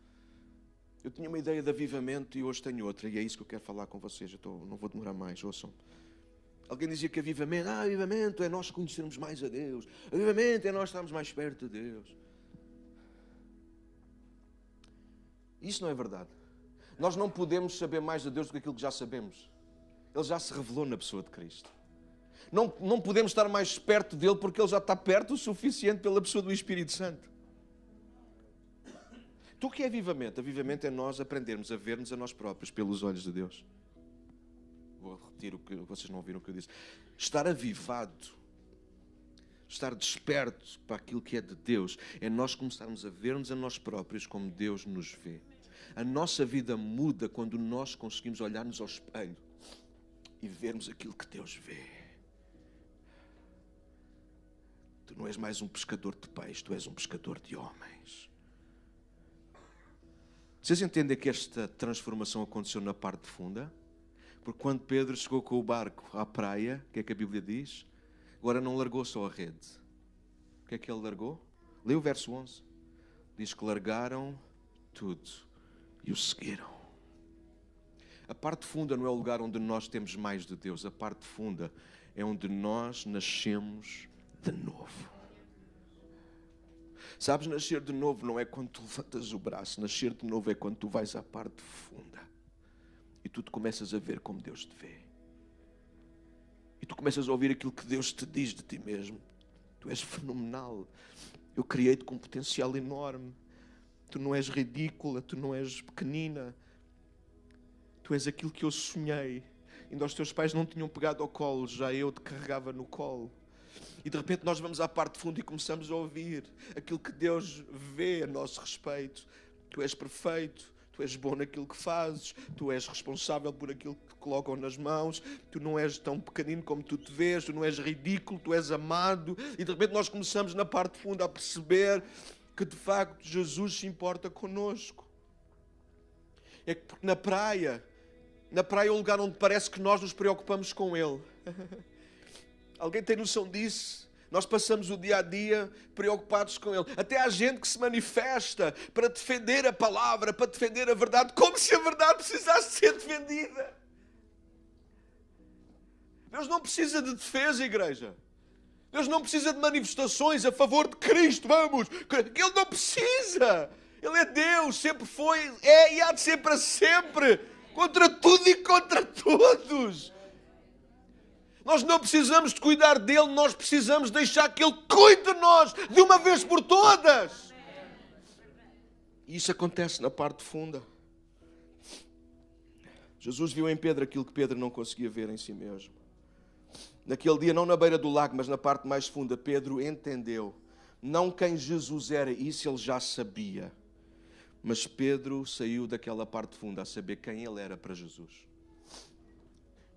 [SPEAKER 1] Eu tinha uma ideia de avivamento e hoje tenho outra. E é isso que eu quero falar com vocês. Não vou demorar mais, ouçam. Alguém dizia que avivamento é nós conhecermos mais a Deus. Avivamento é nós estarmos mais perto de Deus. Isso não é verdade. Nós não podemos saber mais de Deus do que aquilo que já sabemos. Ele já se revelou na pessoa de Cristo. Não podemos estar mais perto dele porque ele já está perto o suficiente pela pessoa do Espírito Santo. Então o que é avivamento? Avivamento é nós aprendermos a ver-nos a nós próprios pelos olhos de Deus. Vou repetir o que vocês não ouviram o que eu disse. Estar avivado, estar desperto para aquilo que é de Deus, é nós começarmos a ver-nos a nós próprios como Deus nos vê. A nossa vida muda quando nós conseguimos olhar-nos ao espelho e vermos aquilo que Deus vê. Tu não és mais um pescador de peixes, tu és um pescador de homens. Vocês entendem que esta transformação aconteceu na parte funda? Porque quando Pedro chegou com o barco à praia, o que é que a Bíblia diz? Agora não largou só a rede. O que é que ele largou? Lê o verso 11. Diz que largaram tudo e o seguiram. A parte funda não é o lugar onde nós temos mais de Deus. A parte funda é onde nós nascemos de novo. Sabes, nascer de novo não é quando tu levantas o braço. Nascer de novo é quando tu vais à parte funda. E tu te começas a ver como Deus te vê. E tu começas a ouvir aquilo que Deus te diz de ti mesmo. Tu és fenomenal. Eu criei-te com um potencial enorme. Tu não és ridícula, tu não és pequenina. Tu és aquilo que eu sonhei. Ainda os teus pais não tinham pegado ao colo, já eu te carregava no colo. E de repente nós vamos à parte funda e começamos a ouvir aquilo que Deus vê a nosso respeito. Tu és perfeito, tu és bom naquilo que fazes, tu és responsável por aquilo que te colocam nas mãos, tu não és tão pequenino como tu te vês, tu não és ridículo, tu és amado. E de repente nós começamos na parte funda a perceber que de facto Jesus se importa connosco. É que porque na praia é o lugar onde parece que nós nos preocupamos com Ele. Alguém tem noção disso? Nós passamos o dia a dia preocupados com Ele. Até há gente que se manifesta para defender a palavra, para defender a verdade, como se a verdade precisasse ser defendida. Deus não precisa de defesa, igreja. Deus não precisa de manifestações a favor de Cristo, vamos. Ele não precisa. Ele é Deus, sempre foi, é e há de ser para sempre. Contra tudo e contra todos. Nós não precisamos de cuidar dele, nós precisamos deixar que ele cuide de nós de uma vez por todas. E isso acontece na parte funda. Jesus viu em Pedro aquilo que Pedro não conseguia ver em si mesmo. Naquele dia, não na beira do lago, mas na parte mais funda, Pedro entendeu. Não quem Jesus era, isso ele já sabia. Mas Pedro saiu daquela parte funda a saber quem ele era para Jesus.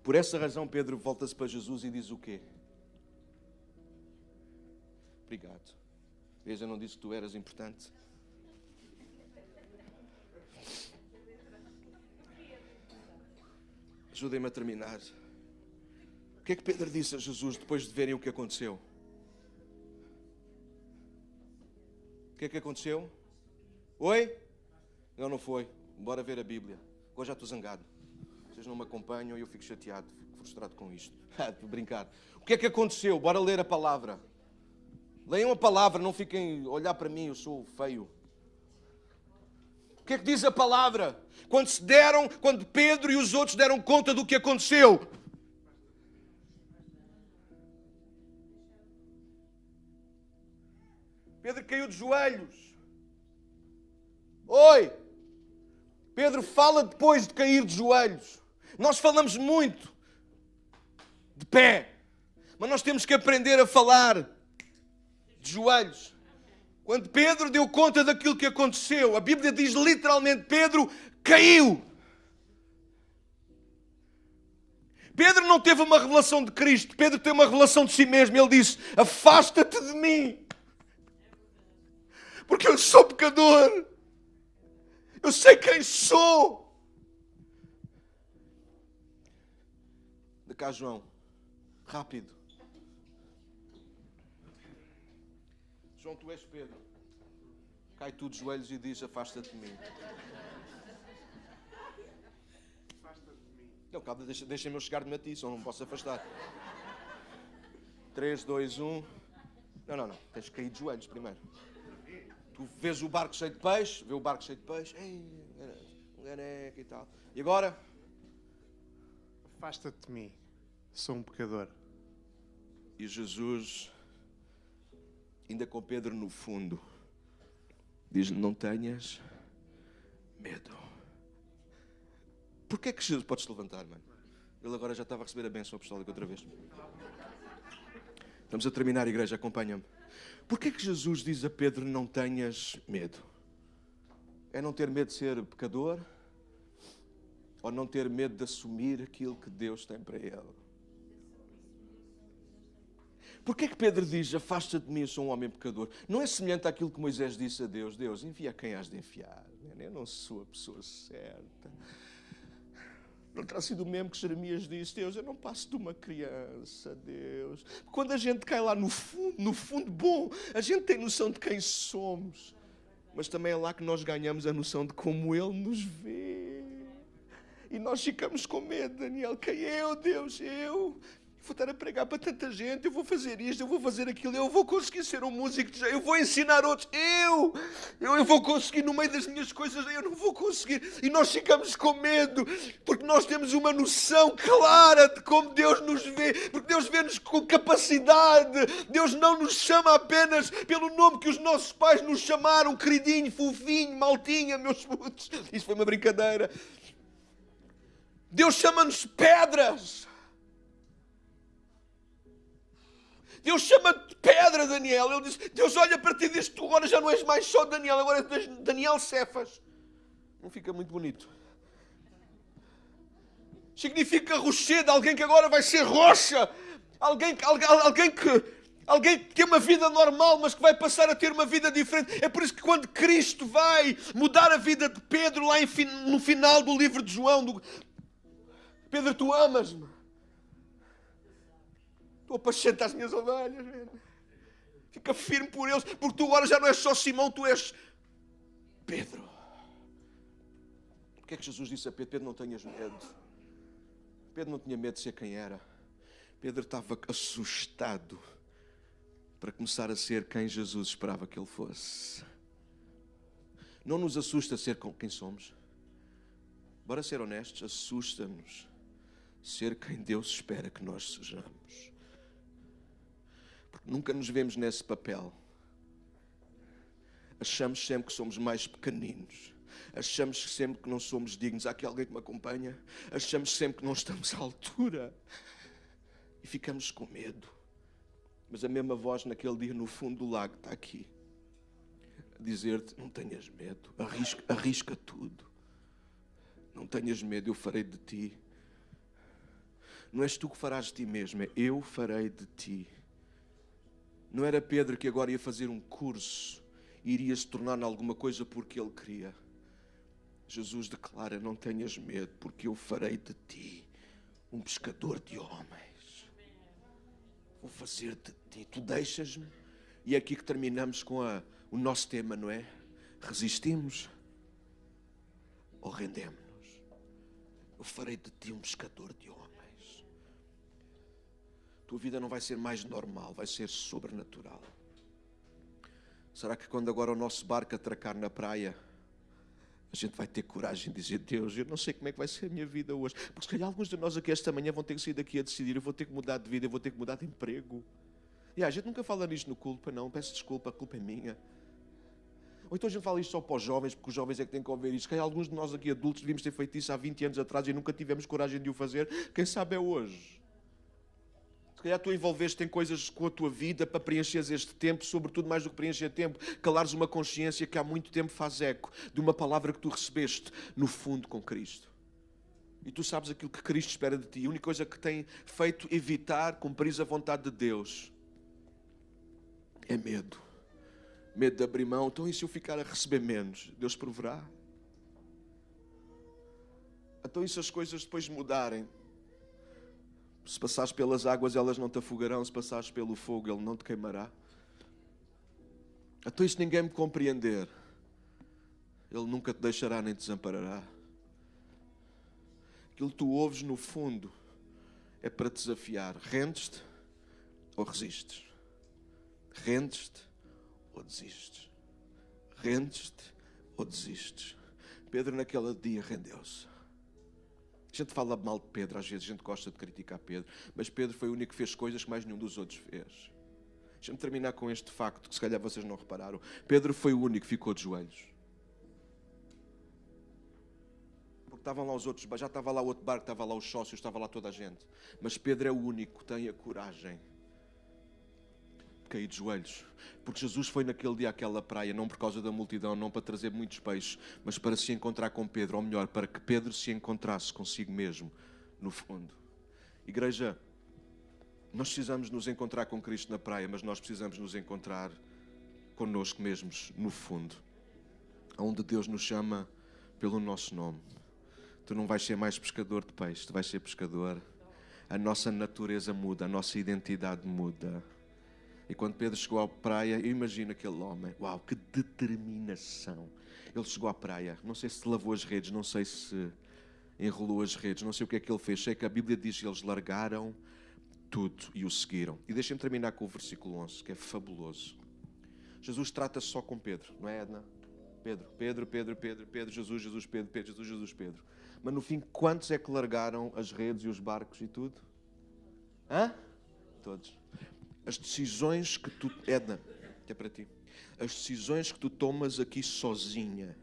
[SPEAKER 1] Por essa razão, Pedro volta-se para Jesus e diz o quê? Obrigado. Veja, eu não disse que tu eras importante. Ajudem-me a terminar. O que é que Pedro disse a Jesus depois de verem o que aconteceu? O que é que aconteceu? Oi? Não foi. Bora ver a Bíblia. Agora já estou zangado. Vocês não me acompanham e eu fico chateado, fico frustrado com isto. Estou a brincar. O que é que aconteceu? Bora ler a palavra. Leiam a palavra, não fiquem a olhar para mim, eu sou feio. O que é que diz a palavra? Quando Pedro e os outros deram conta do que aconteceu. Pedro caiu de joelhos. Oi! Pedro fala depois de cair de joelhos. Nós falamos muito de pé, mas nós temos que aprender a falar de joelhos. Quando Pedro deu conta daquilo que aconteceu, a Bíblia diz literalmente, Pedro caiu. Pedro não teve uma revelação de Cristo, Pedro teve uma revelação de si mesmo. Ele disse, afasta-te de mim, porque eu sou pecador. Eu sei quem sou. De cá, João. Rápido. João, tu és Pedro. Cai tu de joelhos e diz, afasta-te de mim. Afasta-te de mim. Não, calma, deixa-me eu chegar-me a ti, só não posso afastar. 3, 2, 1. Não. Tens que cair de joelhos primeiro. Tu vês o barco cheio de peixe, vê o barco cheio de peixe, um ganeca e tal. E agora?
[SPEAKER 2] Afasta-te de mim, sou um pecador.
[SPEAKER 1] E Jesus, ainda com Pedro no fundo, diz-lhe, não tenhas medo. Porquê é que Jesus... Podes-te levantar, mano. Ele agora já estava a receber a bênção apostólica outra vez. Estamos a terminar, igreja, acompanha-me. Porquê é que Jesus diz a Pedro, não tenhas medo? É não ter medo de ser pecador? Ou não ter medo de assumir aquilo que Deus tem para ele? Porquê é que Pedro diz, afasta-te de mim, eu sou um homem pecador? Não é semelhante àquilo que Moisés disse a Deus. Deus, envia quem has de enviar. Eu não sou a pessoa certa. Não terá sido o mesmo que Jeremias disse, Deus, eu não passo de uma criança, Deus. Quando a gente cai lá no fundo bom, a gente tem noção de quem somos. Mas também é lá que nós ganhamos a noção de como Ele nos vê. E nós ficamos com medo, Daniel. Quem eu, Deus? Eu vou estar a pregar para tanta gente, eu vou fazer isto, eu vou fazer aquilo, eu vou conseguir ser um músico, eu vou ensinar outros, eu vou conseguir no meio das minhas coisas, eu não vou conseguir. E nós ficamos com medo, porque nós temos uma noção clara de como Deus nos vê, porque Deus vê-nos com capacidade. Deus não nos chama apenas pelo nome que os nossos pais nos chamaram, queridinho, fofinho, maltinha, meus putos. Isso foi uma brincadeira. Deus chama-nos pedras. Deus chama-te de pedra, Daniel. Ele diz, Deus olha para ti e diz, tu agora já não és mais só Daniel, agora és Daniel Cefas. Não fica muito bonito. Significa rocheda, alguém que agora vai ser rocha. Alguém que tem uma vida normal, mas que vai passar a ter uma vida diferente. É por isso que quando Cristo vai mudar a vida de Pedro, lá no final do livro de João, Pedro, tu amas-me. Tu apacentas as minhas ovelhas, velho. Fica firme por eles, porque tu agora já não és só Simão, tu és Pedro. Porquê é que Jesus disse a Pedro, Pedro, não tenhas medo? Pedro não tinha medo de ser quem era. Pedro estava assustado para começar a ser quem Jesus esperava que ele fosse. Não nos assusta ser quem somos. Bora ser honestos, assusta-nos ser quem Deus espera que nós sejamos. Porque nunca nos vemos nesse papel. Achamos sempre que somos mais pequeninos. Achamos sempre que não somos dignos. Há aqui alguém que me acompanha? Achamos sempre que não estamos à altura. E ficamos com medo. Mas a mesma voz naquele dia no fundo do lago está aqui. A dizer-te, não tenhas medo. Arrisca tudo. Não tenhas medo, eu farei de ti. Não és tu que farás de ti mesmo, é eu farei de ti. Não era Pedro que agora ia fazer um curso e iria se tornar em alguma coisa porque ele queria. Jesus declara, não tenhas medo, porque eu farei de ti um pescador de homens. Vou fazer de ti. Tu deixas-me. E é aqui que terminamos com o nosso tema, não é? Resistimos ou rendemos-nos? Eu farei de ti um pescador de homens. Tua vida não vai ser mais normal, vai ser sobrenatural. Será que quando agora o nosso barco atracar na praia, A gente vai ter coragem de dizer: Deus, eu não sei como é que vai ser a minha vida hoje. Porque se calhar alguns de nós aqui esta manhã vão ter que sair daqui a decidir: eu vou ter que mudar de vida, eu vou ter que mudar de emprego. E a gente nunca fala nisto no culto, não, peço desculpa, a culpa é minha. Ou então a gente fala isto só para os jovens, porque os jovens é que têm que ouvir isto. Se calhar alguns de nós aqui adultos devíamos ter feito isso há 20 anos atrás e nunca tivemos coragem de o fazer. Quem sabe é hoje. Se calhar tu envolveste em coisas com a tua vida para preencheres este tempo, sobretudo mais do que preencher tempo, calares uma consciência que há muito tempo faz eco de uma palavra que tu recebeste no fundo com Cristo. E tu sabes aquilo que Cristo espera de ti. A única coisa que tem feito evitar cumprir a vontade de Deus é medo. Medo de abrir mão. Então e se eu ficar a receber menos? Deus proverá. Então e se as coisas depois mudarem? Se passares pelas águas, elas não te afogarão. Se passares pelo fogo, ele não te queimará. Então, e se ninguém me compreender, ele nunca te deixará nem te desamparará. Aquilo que tu ouves, no fundo, é para te desafiar. Rendes-te ou resistes? Rendes-te ou desistes? Rendes-te ou desistes? Pedro, naquele dia, rendeu-se. A gente fala mal de Pedro, às vezes a gente gosta de criticar Pedro, mas Pedro foi o único que fez coisas que mais nenhum dos outros fez. Deixa-me terminar com este facto, que se calhar vocês não repararam. Pedro foi o único que ficou de joelhos. Porque estavam lá os outros, já estava lá o outro barco, estava lá os sócios, estava lá toda a gente. Mas Pedro é o único que tem a coragem de cair de joelhos. Porque Jesus foi naquele dia àquela praia, não por causa da multidão, não para trazer muitos peixes, mas para se encontrar com Pedro, ou melhor, para que Pedro se encontrasse consigo mesmo, no fundo. Igreja, nós precisamos nos encontrar com Cristo na praia, mas nós precisamos nos encontrar connosco mesmos, no fundo, onde Deus nos chama pelo nosso nome. Tu não vais ser mais pescador de peixe, tu vais ser pescador. A nossa natureza muda, a nossa identidade muda. E quando Pedro chegou à praia, eu imagino aquele homem, uau, que determinação. Ele chegou à praia, não sei se lavou as redes, não sei se enrolou as redes, não sei o que é que ele fez. Sei que a Bíblia diz que eles largaram tudo e o seguiram. E deixem-me terminar com o versículo 11, que é fabuloso. Jesus trata-se só com Pedro, não é, Edna? Pedro, Jesus, Pedro. Mas no fim, quantos é que largaram as redes e os barcos e tudo? Hã? Todos. As decisões que tu... Edna, que é para ti. As decisões que tu tomas aqui sozinha,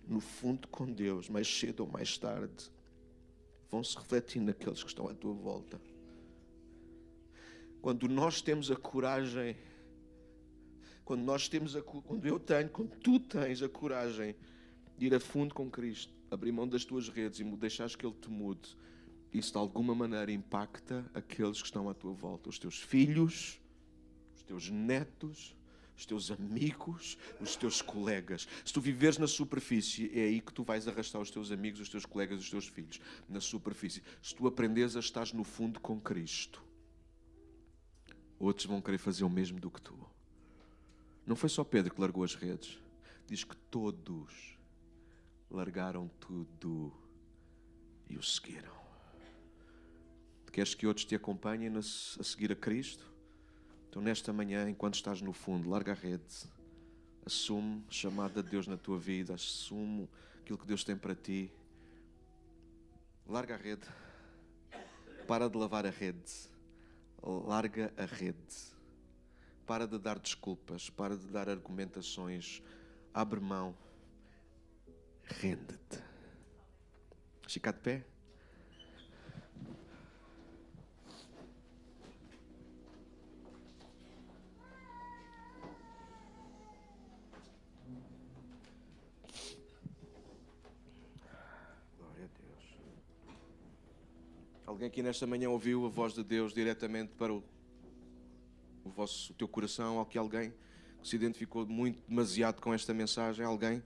[SPEAKER 1] no fundo com Deus, mais cedo ou mais tarde, vão se refletir naqueles que estão à tua volta. Quando nós temos a coragem, quando tu tens a coragem de ir a fundo com Cristo, abrir mão das tuas redes e deixares que Ele te mude, isso de alguma maneira impacta aqueles que estão à tua volta, os teus filhos, os teus netos, os teus amigos, os teus colegas. Se tu viveres na superfície, é aí que tu vais arrastar os teus amigos, os teus colegas, os teus filhos, na superfície. Se tu aprenderes a estar no fundo com Cristo, outros vão querer fazer o mesmo do que tu. Não foi só Pedro que largou as redes. Diz que todos largaram tudo e o seguiram. Queres que outros te acompanhem a seguir a Cristo? Então nesta manhã, enquanto estás no fundo, larga a rede. Assume a chamada de Deus na tua vida. Assume aquilo que Deus tem para ti. Larga a rede. Para de lavar a rede. Larga a rede. Para de dar desculpas. Para de dar argumentações. Abre mão. Rende-te. Fica de pé. Glória a Deus. Alguém aqui nesta manhã ouviu a voz de Deus diretamente para o teu coração? Ou que alguém que se identificou demasiado com esta mensagem? Alguém?